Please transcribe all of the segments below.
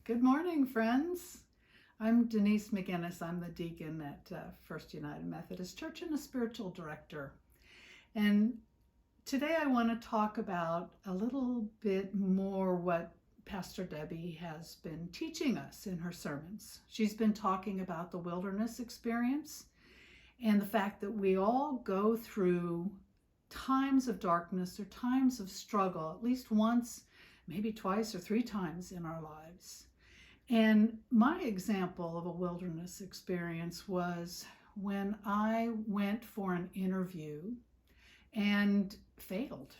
Good morning, friends. I'm Denise McGinnis. I'm the deacon at First United Methodist Church and a spiritual director. And today I want to talk about a little bit more what Pastor Debbie has been teaching us in her sermons. She's been talking about the wilderness experience and the fact that we all go through times of darkness or times of struggle at least once, maybe twice or three times in our lives. And my example of a wilderness experience was when I went for an interview and failed.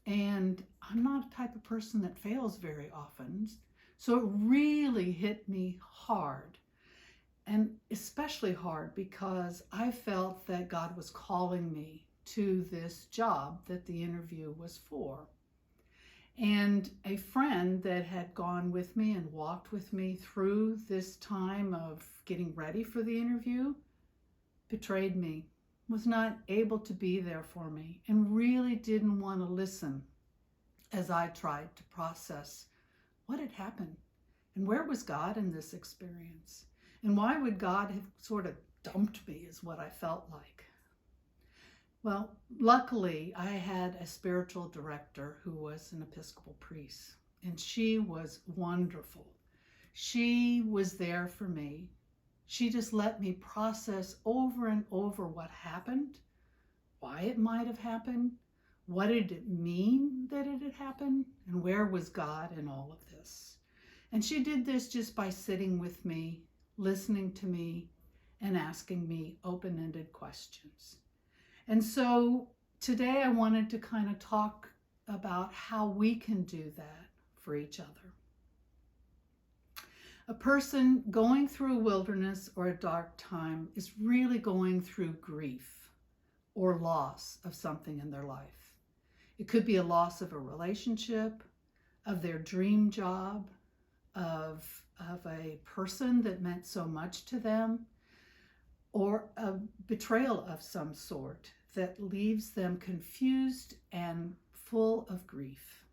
And I'm not a type of person that fails very often. So it really hit me hard. And especially hard because I felt that God was calling me to this job that the interview was for. And a friend that had gone with me and walked with me through this time of getting ready for the interview betrayed me, was not able to be there for me, and really didn't want to listen as I tried to process what had happened and where was God in this experience, and why would God have sort of dumped me is what I felt like. Well, luckily, I had a spiritual director who was an Episcopal priest, and she was wonderful. She was there for me. She just let me process over and over what happened, why it might have happened, what did it mean that it had happened, and where was God in all of this. And she did this just by sitting with me, listening to me, and asking me open-ended questions. And so today I wanted to kind of talk about how we can do that for each other. A person going through a wilderness or a dark time is really going through grief or loss of something in their life. It could be a loss of a relationship, of their dream job, of a person that meant so much to them, or a betrayal of some sort that leaves them confused and full of grief.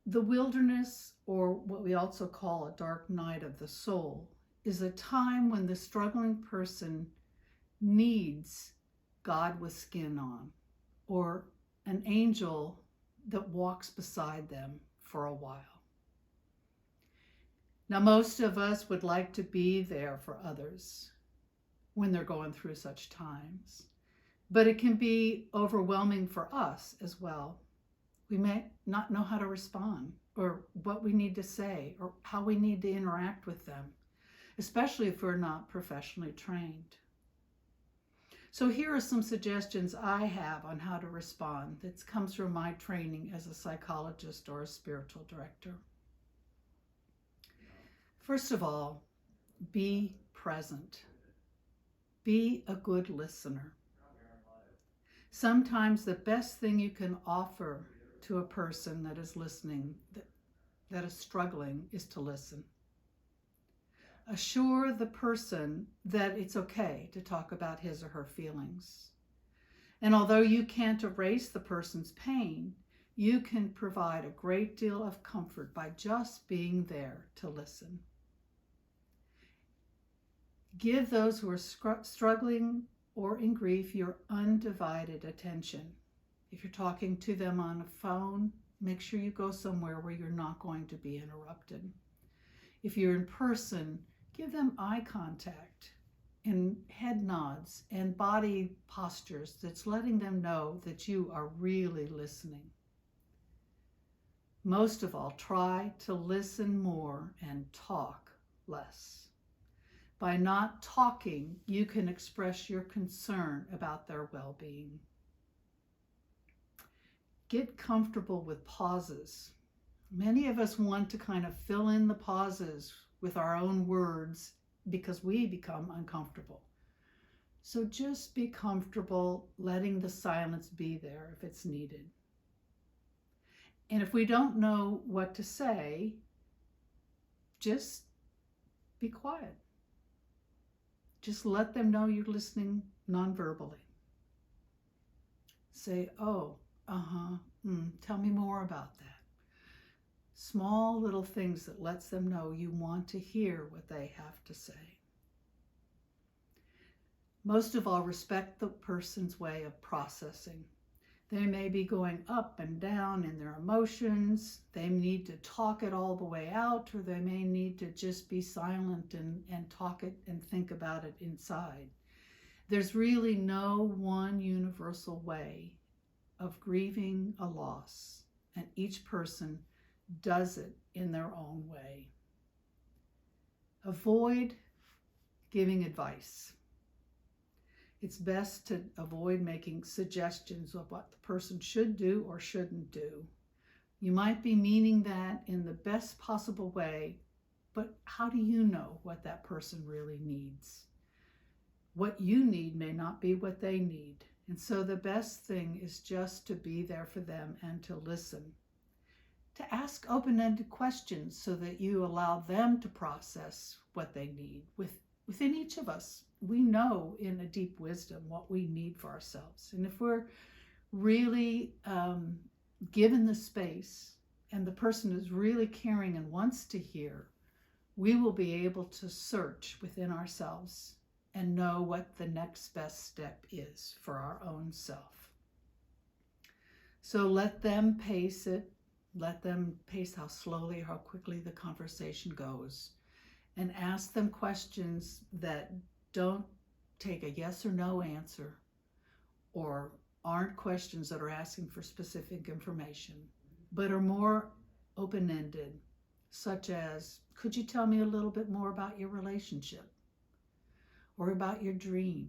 The wilderness, or what we also call a dark night of the soul, is a time when the struggling person needs God with skin on, or an angel that walks beside them for a while. Now, most of us would like to be there for others when they're going through such times, but it can be overwhelming for us as well. We may not know how to respond, or what we need to say, or how we need to interact with them, especially if we're not professionally trained. So here are some suggestions I have on how to respond that comes from my training as a psychologist or a spiritual director. First of all, be present. Be a good listener. Sometimes the best thing you can offer to a person that is listening, that is struggling, is to listen. Assure the person that it's okay to talk about his or her feelings. And although you can't erase the person's pain, you can provide a great deal of comfort by just being there to listen. Give those who are struggling or in grief your undivided attention. If you're talking to them on a phone, make sure you go somewhere where you're not going to be interrupted. If you're in person, give them eye contact and head nods and body postures that's letting them know that you are really listening. Most of all, try to listen more and talk less. By not talking, you can express your concern about their well-being. Get comfortable with pauses. Many of us want to kind of fill in the pauses with our own words because we become uncomfortable. So just be comfortable letting the silence be there if it's needed. And if we don't know what to say, just be quiet. Just let them know you're listening non-verbally. Say, oh, tell me more about that. Small little things that lets them know you want to hear what they have to say. Most of all, respect the person's way of processing. They may be going up and down in their emotions. They need to talk it all the way out, or they may need to just be silent and talk it and think about it inside. There's really no one universal way of grieving a loss, and each person does it in their own way. Avoid giving advice. It's best to avoid making suggestions of what the person should do or shouldn't do. You might be meaning that in the best possible way, but how do you know what that person really needs? What you need may not be what they need. And so the best thing is just to be there for them and to listen. To ask open-ended questions so that you allow them to process what they need. Within each of us, we know in a deep wisdom what we need for ourselves. And if we're really given the space and the person is really caring and wants to hear, we will be able to search within ourselves and know what the next best step is for our own self. So let them pace it. Let them pace how slowly or how quickly the conversation goes. And ask them questions that don't take a yes or no answer, or aren't questions that are asking for specific information, but are more open-ended, such as, could you tell me a little bit more about your relationship, or about your dream,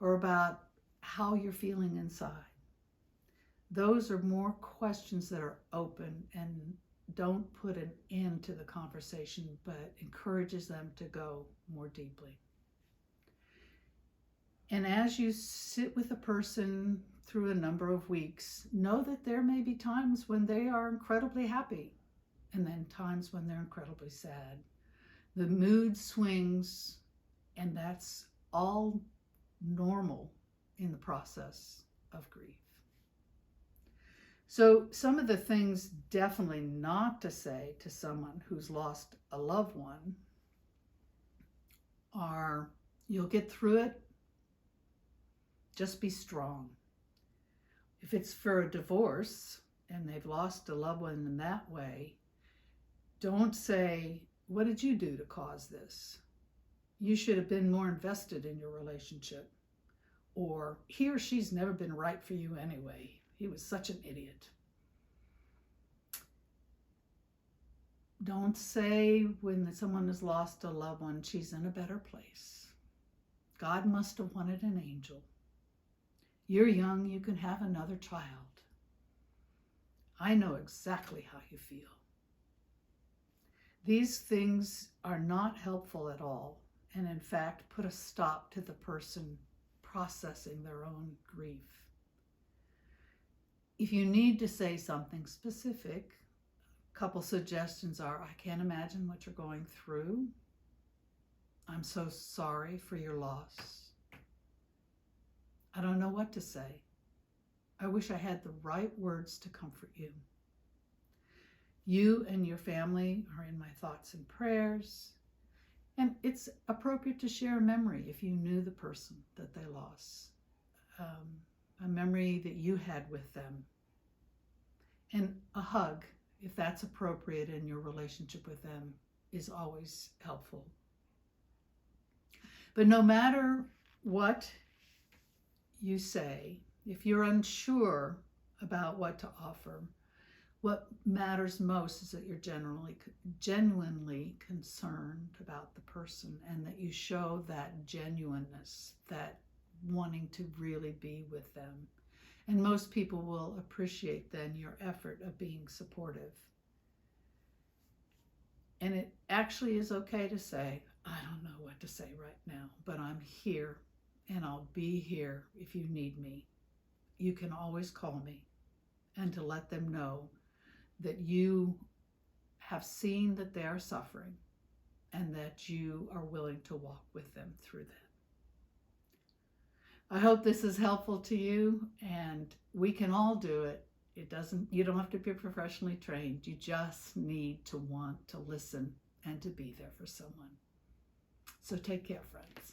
or about how you're feeling inside? Those are more questions that are open and don't put an end to the conversation, but encourages them to go more deeply. And as you sit with a person through a number of weeks, know that there may be times when they are incredibly happy and then times when they're incredibly sad. The mood swings, and that's all normal in the process of grief. So some of the things definitely not to say to someone who's lost a loved one are, you'll get through it. Just be strong. If it's for a divorce and they've lost a loved one in that way, don't say, what did you do to cause this? You should have been more invested in your relationship. Or he or she's never been right for you anyway. He was such an idiot. Don't say when someone has lost a loved one, she's in a better place. God must have wanted an angel. You're young, you can have another child. I know exactly how you feel. These things are not helpful at all, and in fact, put a stop to the person processing their own grief. If you need to say something specific, a couple suggestions are, I can't imagine what you're going through. I'm so sorry for your loss. I don't know what to say. I wish I had the right words to comfort you. You and your family are in my thoughts and prayers. And it's appropriate to share a memory if you knew the person that they lost. A memory that you had with them. And a hug, if that's appropriate in your relationship with them, is always helpful. But no matter what you say, if you're unsure about what to offer, what matters most is that you're genuinely concerned about the person, and that you show that genuineness, that wanting to really be with them. And most people will appreciate then your effort of being supportive. And it actually is okay to say, I don't know what to say right now, but I'm here and I'll be here if you need me. You can always call me, and to let them know that you have seen that they are suffering and that you are willing to walk with them through that. I hope this is helpful to you, and we can all do it. You don't have to be professionally trained. You just need to want to listen and to be there for someone. So take care, friends.